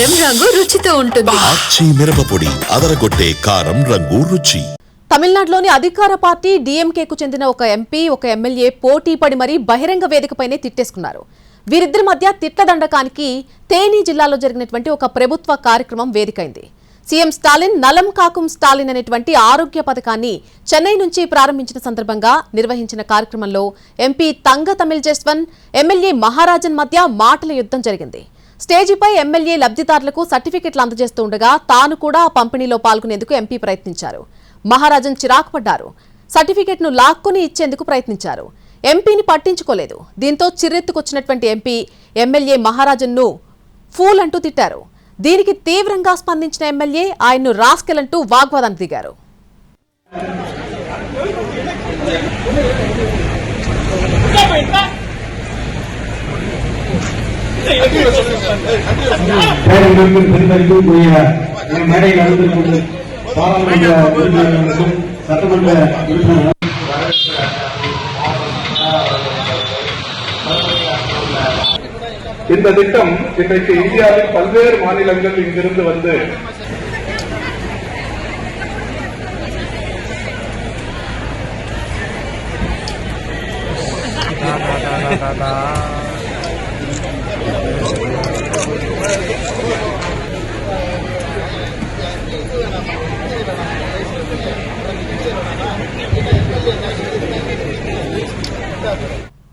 కారం రంగు రుచితో ఉంటుంది. ఆచి మిరపపొడి అదరగొట్టే కారం రంగు రుచి. తమిళనాడులోని అధికార పార్టీ డీఎంకేకు చెందిన ఒక ఎంపీ ఒక ఎమ్మెల్యే పోటీ పడి మరీ బహిరంగ వేదికపైనే తిట్టేసుకున్నారు. వీరిద్దరి మధ్య తిట్ల దండకానికి తేని జిల్లాలో జరిగినటువంటి ఒక ప్రభుత్వ కార్యక్రమం వేదికైంది. సీఎం స్టాలిన్ నలం కాకుం స్టాలిన్ అనేటువంటి ఆరోగ్య పథకాన్ని చెన్నై నుంచి ప్రారంభించిన సందర్భంగా నిర్వహించిన కార్యక్రమంలో ఎంపీ తంగ తమిళ్ జస్వన్, ఎమ్మెల్యే మహారాజన్ మధ్య మాటల యుద్ధం జరిగింది. స్టేజీపై ఎమ్మెల్యే లబ్ధిదారులకు సర్టిఫికెట్లు అందజేస్తూ ఉండగా తాను కూడా పంపిణీలో పాల్గొనేందుకు ఎంపీ ప్రయత్నించారు. మహారాజన్ చిరాకు పడ్డారు. సర్టిఫికెట్ను లాక్కుని ఇచ్చేందుకు ప్రయత్నించారు. ఎంపీని పట్టించుకోలేదు. దీంతో చిర్రెత్తుకొచ్చినటువంటి ఎంపీ ఎమ్మెల్యే మహారాజన్ను ఫూల్ అంటూ తిట్టారు. దీనికి తీవ్రంగా స్పందించిన ఎమ్మెల్యే ఆయన్ను రాస్కెల్ అంటూ వాగ్వాదానికి దిగారు. இந்த திட்டம் இன்றைக்கு இந்தியாவில் பல்வேறு மாநிலங்கள் இங்கிருந்து வந்து Da